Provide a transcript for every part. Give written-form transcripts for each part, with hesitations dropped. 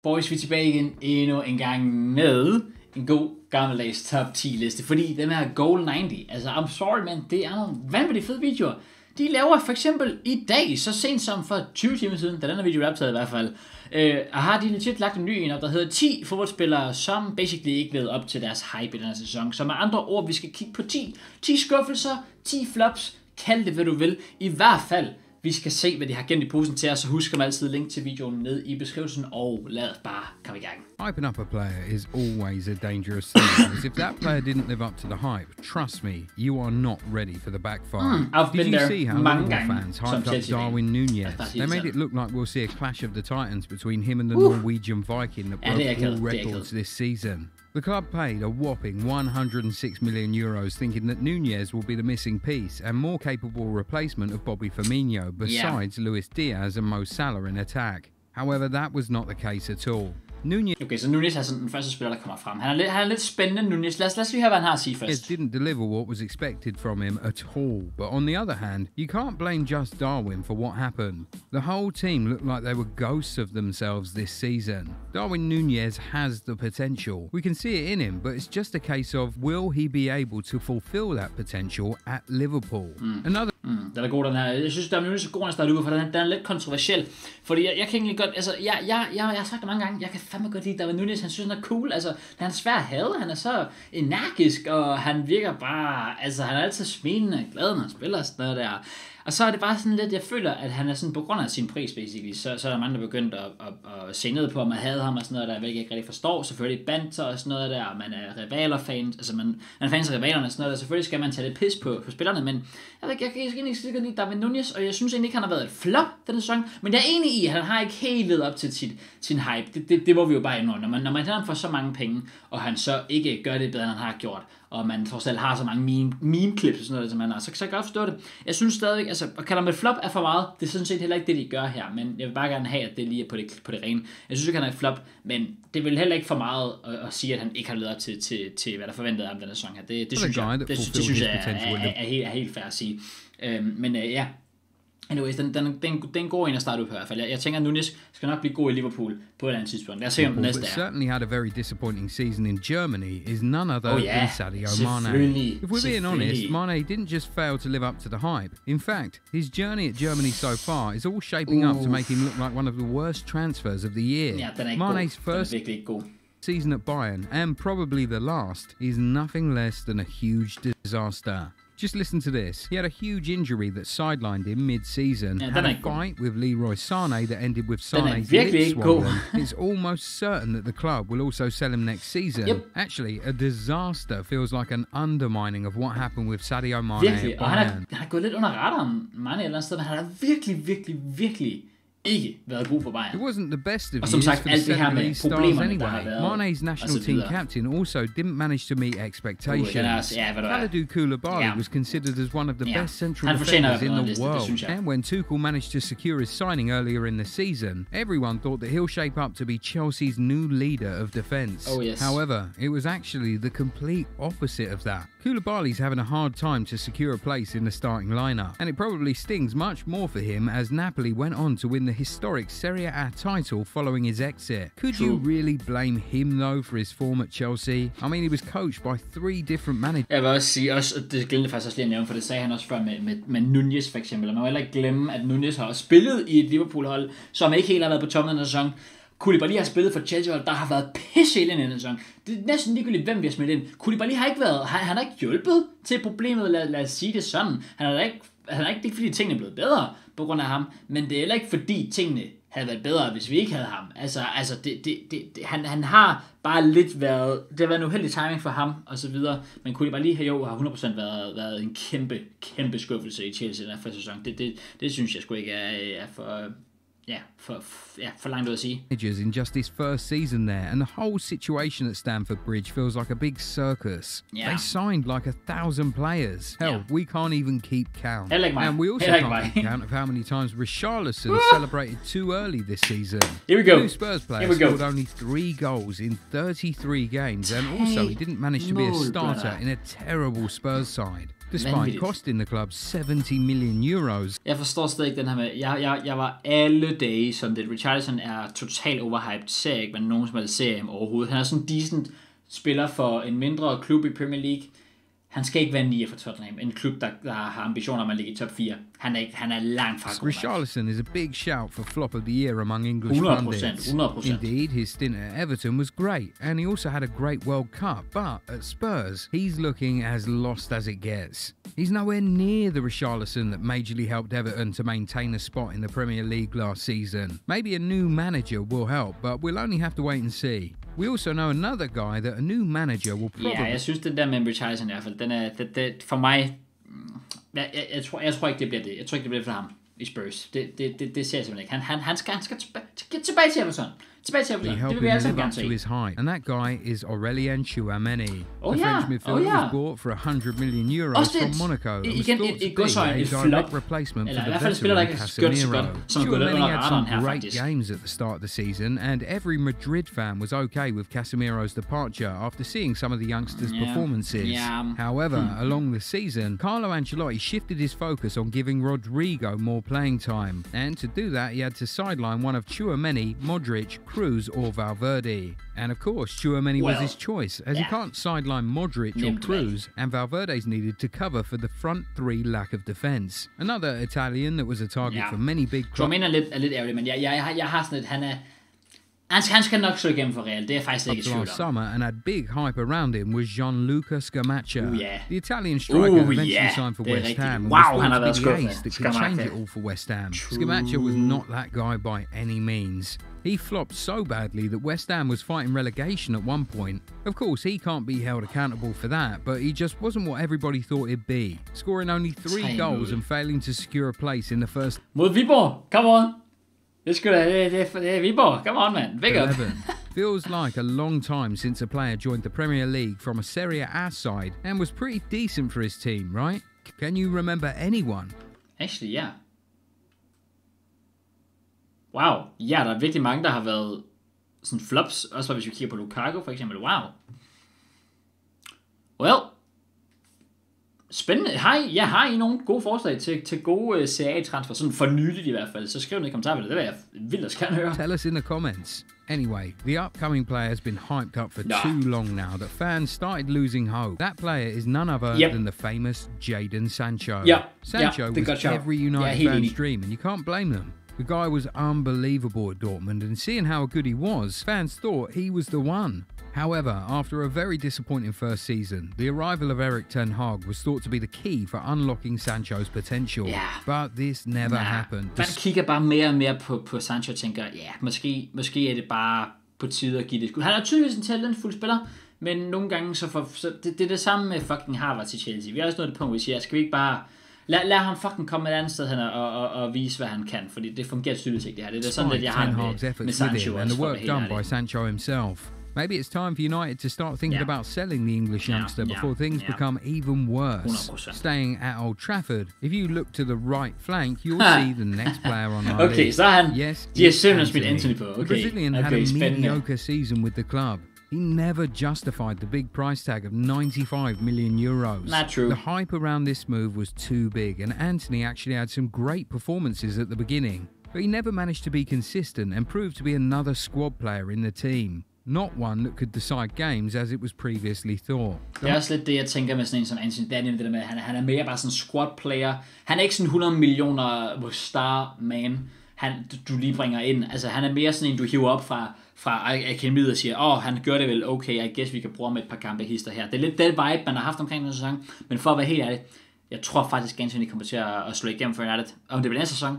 Boys, vi er tilbage igen endnu en gang med en god gammeldags top 10 liste, fordi den her Goal 90, altså I'm sorry man, det er nogle vanvittigt fede videoer. De laver for eksempel i dag, så sent som for 20 timer siden, da den her video er optaget i hvert fald, har de legit lagt en ny en op, der hedder 10 fodboldspillere, som basically ikke levede op til deres hype i den her sæson. Så med andre ord, vi skal kigge på 10 skuffelser, 10 flops, kald det hvad du vil, i hvert fald. Vi skal se, hvad de har gemt i posen til os, så husk altid link til videoen ned i beskrivelsen, og lad os bare komme i gang. Hyping up a player is always a dangerous thing, because if that player didn't live up to the hype, trust me, you are not ready for the backfire. Did you see how Liverpool fans hyped up Darwin Núñez? They made it look like we'll see a clash of the titans between him and the Norwegian Viking that broke all records this season. The club paid a whopping 106 million euros, thinking that Núñez will be the missing piece and more capable replacement of Bobby Firmino, besides Luis Diaz and Mo Salah in attack. However, that was not the case at all. Okay, så Núñez er sådan den første spiller, der kommer frem. Han er lidt spændende, Núñez. Lad os lige høre, hvad han har at sige først. Didn't deliver what was expected from him at all. But on the other hand, you can't blame just Darwin for what happened. The whole team looked like they were ghosts of themselves this season. Darwin Núñez has the potential. We can see it in him, but it's just a case of, will he be able to fulfill that potential at Liverpool? Den er god, den her. Jeg synes, Darwin Núñez er god at starte ud, for den er lidt kontroversiel. Fordi jeg kan egentlig godt, altså, jeg har sagt det mange gange, jeg kan fandme godt lide Darwin Núñez, han synes, han er cool, altså, han er svær at have, han er så energisk, og han virker bare, altså, han er altid smilende og glad, når han spiller sådan noget der. Og så er det bare sådan lidt, jeg føler, at han er sådan, på grund af sin pris, basically, så er der mange, der begyndt at se ned på ham og hade ham og sådan noget der, hvilket jeg ikke rigtig forstår. Selvfølgelig banter og sådan noget der, og man er rivaler-fans, altså man er fans af rivalerne og sådan noget der. Selvfølgelig skal man tage lidt pis på spillerne, men jeg kan ikke sikkert lide Darwin Núñez, og jeg synes egentlig ikke, han har været et flop denne sæson. Men jeg er enig i, at han har ikke helt levet op til sin hype. Det må vi jo bare indrømme. Når man tager ham for så mange penge, og han så ikke gør det bedre, end han har gjort, og man trods alt har så mange meme-clips og sådan noget, som man har, så kan jeg godt forstå det. Jeg synes stadigvæk, altså, at kalde ham et flop er for meget, det er sådan set heller ikke det, de gør her, men jeg vil bare gerne have, at det lige er på det rene. Jeg synes ikke, han er et flop, men det vil heller ikke for meget at sige, at han ikke har levet op til hvad der forventede af ham denne sæson her. Det synes jeg er helt fair at sige. Men ja, anyways, det er en god en at starte ud på i hvert fald. Jeg tænker, at Núñez skal nok blive god i Liverpool på et andet tidspunkt. Lad os se, om den næste er. Certainly had a very disappointing season in Germany is none other than Sadio Mane. If we're being honest, Mane didn't just fail to live up to the hype. In fact, his journey at Germany so far is all shaping up to make him look like one of the worst transfers of the year. Ja, den er Mane's first season at Bayern, and probably the last, is nothing less than a huge disaster. Just listen to this. He had a huge injury that sidelined him mid-season, had a fight with Leroy Sané that ended with Sané's lips swollen. It's almost certain that the club will also sell him next season. Actually, a disaster feels like an undermining of what happened with Sadio Mane at Bayern. Han har gået lidt under radaren, Mane et eller andet sted, men han har virkelig ikke været god for Bayern. It wasn't the best of years for the Senegalese stars anyway. Mane's national team captain also didn't manage to meet expectations. Kalidou Koulibaly was considered as one of the best central defenders in the world. And when Tuchel managed to secure his signing earlier in the season, everyone thought that he'll shape up to be Chelsea's new leader of defence. However, it was actually the complete opposite of that. Koulibaly's having a hard time to secure a place in the starting lineup, and it probably stings much more for him as Napoli went on to win the historic Serie A title following his exit. Could you really blame him though for his form at Chelsea? I mean, he was coached by 3 different managers. Jeg vil også sige, det glemte faktisk også lige at nævne, for det sagde han også før med Núñez for eksempel. Man må heller ikke glemme, at Núñez har spillet i et Liverpool-hold, som ikke helt har været på toppen af den sæson. Koulibaly har spillet for Chelsea, der har været pisse i den sæson. Det er næsten ligegyldigt, hvem vi har smidt ind. Koulibaly har ikke været, han har ikke hjulpet til problemet, lad os sige det sådan. Han er ikke fordi tingene er blevet bedre på grund af ham, men det er heller ikke fordi tingene havde været bedre, hvis vi ikke havde ham. Altså han har bare lidt været, det har været en uheldig timing for ham og så videre, men Koulibaly har 100% været en kæmpe skuffelse i Chelsea den første sæson. Det synes jeg sgu ikke er for for langt ud at sige. In just his first season there, and the whole situation at Stamford Bridge feels like a big circus. They signed like 1,000 players. Hell, we can't even keep count. And we also can't keep count of how many times Richarlison celebrated too early this season. Here we go. The new Spurs player scored only 3 goals in 33 games, and also he didn't manage to be a starter in a terrible Spurs side. despite costing the club 70 million euros. Jeg forstår stadig ikke den her med, jeg var alle dage som det. Richarlison er totalt overhyped, ser ikke, hvad nogen som helst ser ham overhovedet. Han er sådan en decent spiller for en mindre klub i Premier League. Han skal ikke være 9 for Tottenham, en klub, der har ambitioner om at ligge i top 4. Han er langt fra god. Richarlison is a big shout for flop of the year among English pundits. 100%. Indeed, his stint at Everton was great, and he also had a great World Cup, but at Spurs, he's looking as lost as it gets. He's nowhere near the Richarlison that majorly helped Everton to maintain a spot in the Premier League last season. Maybe a new manager will help, but we'll only have to wait and see. We also know another guy that a new manager will probably... Ja, jeg synes, den der med Richarlison i hvert fald, den er, for mig... Jeg tror ikke, det bliver det. Jeg tror ikke, det bliver for ham i Spurs. Det ser jeg simpelthen ikke. Han skal tilbage til Everton. He helped him live up to his height, and that guy is Aurélien Tchouameni. The French midfielder was bought for 100 million euros from Monaco and was thought to be a direct replacement for the veteran Casemiro. Tchouameni had some great games at the start of the season, and every Madrid fan was okay with Casemiro's departure after seeing some of the youngsters' performances. However, along the season, Carlo Ancelotti shifted his focus on giving Rodrigo more playing time, and to do that he had to sideline one of Tchouameni, Modric, Kroos or Valverde. And of course, Tchouameni was his choice, as he can't sideline Modric or Kroos, and Valverde's needed to cover for the front three lack of defence. Another Italian that was a target for many big clubs. Tchouameni er lidt ærgerlig, men jeg har sådan et, han skal nok slå igennem for Real. Det er faktisk ikke i tvivl om. Last summer and had big hype around him was Gianluca Scamacca. The Italian striker eventually signed for West Ham. Wow, han har været skuffende. That could change it all for West Ham. Scamacca was not that guy by any means. He flopped so badly that West Ham was fighting relegation at one point. Of course, he can't be held accountable for that, but he just wasn't what everybody thought he'd be, scoring only 3 goals and failing to secure a place in the first... Mod Viborg, come on! Det er Viborg, come on man, big up! Feels like a long time since a player joined the Premier League from a Serie A side and was pretty decent for his team, right? Can you remember anyone? Actually, yeah. Wow, ja, der er virkelig mange, der har været sådan flops, også hvis vi kigger på Lukaku for eksempel. Wow. Well, spændende. Har I nogle gode forslag til gode CA-transfer, sådan for nyligt i hvert fald, så skriv ned i kommentarfeltet, det vil jeg vildt gerne høre. Tell us in the comments. Anyway, the upcoming player has been hyped up for too long now that fans started losing hope. That player is none other than the famous Jadon Sancho. Sancho was every United fan's dream, and you can't blame them. The guy was unbelievable at Dortmund, and seeing how good he was, fans thought he was the one. However, after a very disappointing first season, the arrival of Erik ten Hag was thought to be the key for unlocking Sancho's potential. But this never happened. Man kigger bare mere og mere på Sancho og tænker, måske er det bare på tide at give det skud. Han er tydeligvis en talentfuld spiller, men nogle gange så det er det samme med fucking Harvard til Chelsea. Vi har også nået et punkt, hvor vi siger, skal vi ikke bare... Lad ham fucking komme et andet sted hen og vise, hvad han kan, fordi det fungerer tydeligt ikke det her. Det er sådan, at jeg har med Sancho and the work done by Sancho himself. Maybe it's time for United to start thinking about selling the English youngster before things become even worse. 100%. Staying at Old Trafford, if you look to the right flank, you'll see the next player on our list. Så han, de har simpelthen smidt Anthony på. The Brazilian had a mediocre season with the club. He never justified the big price tag of 95 million euros. Not true. The hype around this move was too big, and Anthony actually had some great performances at the beginning, but he never managed to be consistent and proved to be another squad player in the team. Not one that could decide games as it was previously thought. Det er også lidt det, jeg tænker med sådan en som Anthony. Det er nemlig det der med, han er mere bare sådan en squad player. Han er ikke sådan 100 millioner star man, du lige bringer ind. Altså han er mere sådan en, du hiver op fra akademiet og siger, han gør det vel okay, I guess vi kan bruge med et par kampe hister her. Det er lidt den vibe, man har haft omkring den sæson. Men for at være helt ærlig, jeg tror faktisk, Anthony kommer til at slå igennem for United. Om det bliver næste sæson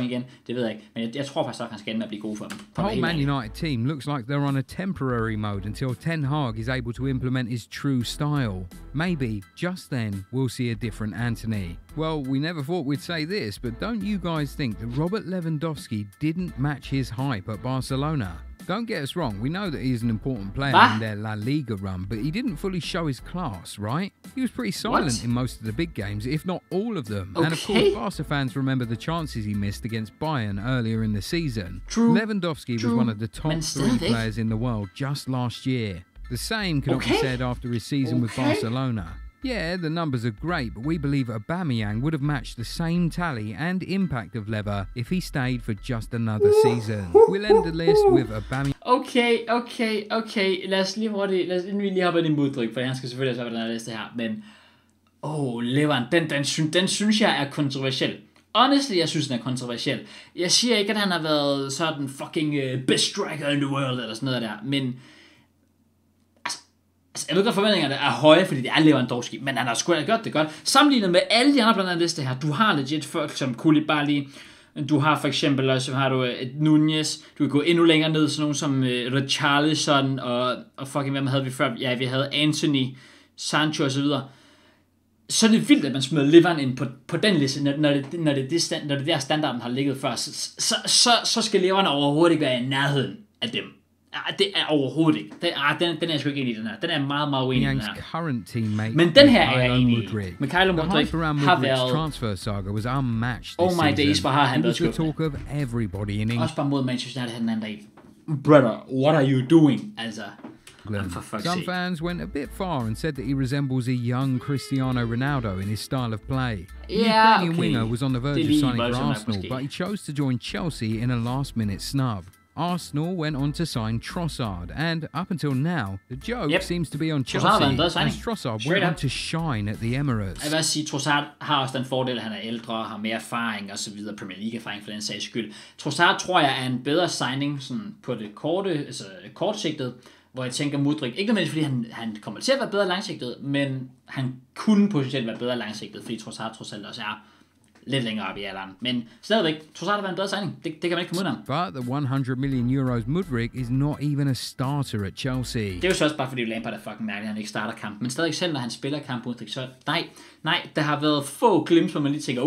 igen, det ved jeg ikke. Men jeg tror faktisk, at han skal ende med at blive god for dem. The whole Man United team looks like they're on a temporary mode until Ten Hag is able to implement his true style. Maybe, just then, we'll see a different Anthony. Well, we never thought we'd say this, but don't you guys think that Robert Lewandowski didn't match his hype at Barcelona? Don't get us wrong, we know that he's an important player in their La Liga run, but he didn't fully show his class, right? He was pretty silent in most of the big games, if not all of them. And of course, Barca fans remember the chances he missed against Bayern earlier in the season. Lewandowski was one of the top 3 players in the world just last year. The same cannot be said after his season with Barcelona. Yeah, the numbers are great, but we believe Aubameyang would have matched the same tally and impact of Lever if he stayed for just another season. We'll end the list with Aubameyang. Okay. Lad os lige hoppe ind i Mudryk, for han skal selvfølgelig også være på den her liste her. Men, Leveren, den synes jeg er kontroversiel. Honestly, jeg synes, den er kontroversiel. Jeg siger ikke, at han har været sådan fucking best striker in the world, eller sådan noget der, men jeg ved godt, forventningerne er høje, fordi det er Lewandowski, men han har sgu da gjort det godt. Sammenlignet med alle de andre blandt andet liste her, du har legit folk som Koulibaly, du har for eksempel også, har du Nunez, du kan gå endnu længere ned, sådan nogen som Richarlison, og fucking, hvem havde vi før? Ja, vi havde Anthony, Sancho osv. Så er det vildt, at man smider Leveren ind på den liste, når det der standarden har ligget før. Så skal Leveren overhovedet ikke være i nærheden af dem. Det er overhovedet ikke. Den er jeg sgu ikke enig i, den her. Den er meget, meget uenig i, den her. Men den her er jeg enig i. Mikhailo Mudryk har været... transfer saga was unmatched this season. My days, hvor har han været skuffende. Også bare mod Manchester United den anden dag. Brother, what are you doing? Altså... Some fans went a bit far and said that he resembles a young Cristiano Ronaldo in his style of play. The Ukrainian winger was on the verge of signing for Arsenal, but he chose to join Chelsea in a last-minute snub. Arsenal went on to sign Trossard, and up until now, the joke seems to be on Chelsea, as Trossard went on to shine at the Emirates. Jeg vil sige, Trossard har også den fordel, at han er ældre, har mere erfaring og så videre, Premier League-erfaring for den sags skyld. Trossard tror jeg er en bedre signing sådan på det kortsigtet, hvor jeg tænker Mudryk, ikke nødvendigvis fordi han kommer til at være bedre langsigtet, men han kunne potentielt være bedre langsigtet, fordi Trossard trods alt også er lidt længere op i alderen. Men stadigvæk, Trossard har været en bedre signing. Det kan man ikke komme ud af. But the 100 million euros Mudryk is not even a starter at Chelsea. Det er jo så også bare fordi Lampard er fucking mærkelig, at han ikke starter kampen. Men stadig selv, når han spiller kamp Mudryk, så nej, der har været få glimt, hvor man lige tænker,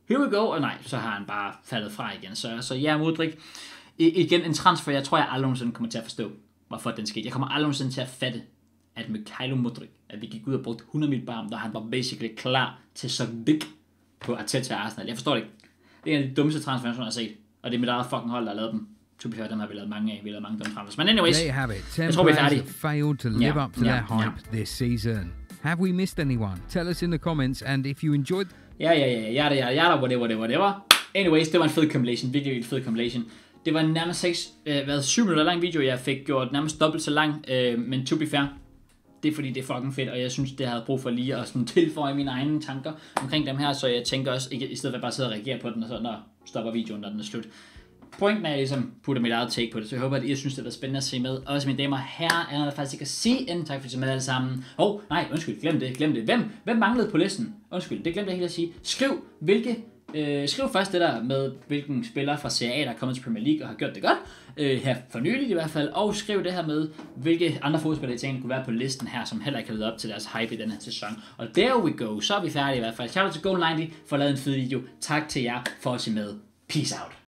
here we go, og nej, så har han bare faldet fra igen. Så ja, Mudryk, igen en transfer, jeg tror, jeg aldrig nogensinde kommer til at forstå, hvorfor den skete. Jeg kommer aldrig nogensinde til at fatte, at Mikhailo Mudryk, at vi gik ud og brugte 100 mil bare, da han var basically klar til så big på Arteta og Arsenal. Jeg forstår det ikke. Det er en af de dummeste transfer, jeg har set. Og det er mit eget fucking hold, der har lavet dem. To be fair, dem har vi lavet mange af. Vi har lavet mange dumme transfers. Men anyways, jeg tror, vi er færdige. Failed to live up to their hype this season. Have we missed anyone? Tell us in the comments, and if you enjoyed... Ja, whatever. Anyways, det var en fed compilation. Virkelig fed compilation. Det var nærmest 7 minutter lang video, jeg fik gjort nærmest dobbelt så lang. Men to be fair, det er fordi, det er fucking fedt, og jeg synes, det havde brug for lige at sådan tilføje mine egne tanker omkring dem her, så jeg tænker også, ikke, i stedet for bare at sidde og reagere på den, og så stopper videoen, når den er slut. Pointen er, at jeg ligesom putter mit eget take på det, så jeg håber, at I synes, det var spændende at se med. Også mine damer og herrer, er der faktisk ikke at sige end. Tak for at I med alle sammen. Undskyld, glem det. Hvem manglede på listen? Undskyld, det glemte jeg helt at sige. Skriv først det der med, hvilken spiller fra Serie A, der er kommet til Premier League og har gjort det godt, her for nyligt i hvert fald, og skriv det her med, hvilke andre fodspillere I tænker kunne være på listen her, som heller ikke har levet op til deres hype i den her sæson. Og there we go, så er vi færdige i hvert fald. Shout out til Goal90 for at lave en fed video. Tak til jer for at se med. Peace out.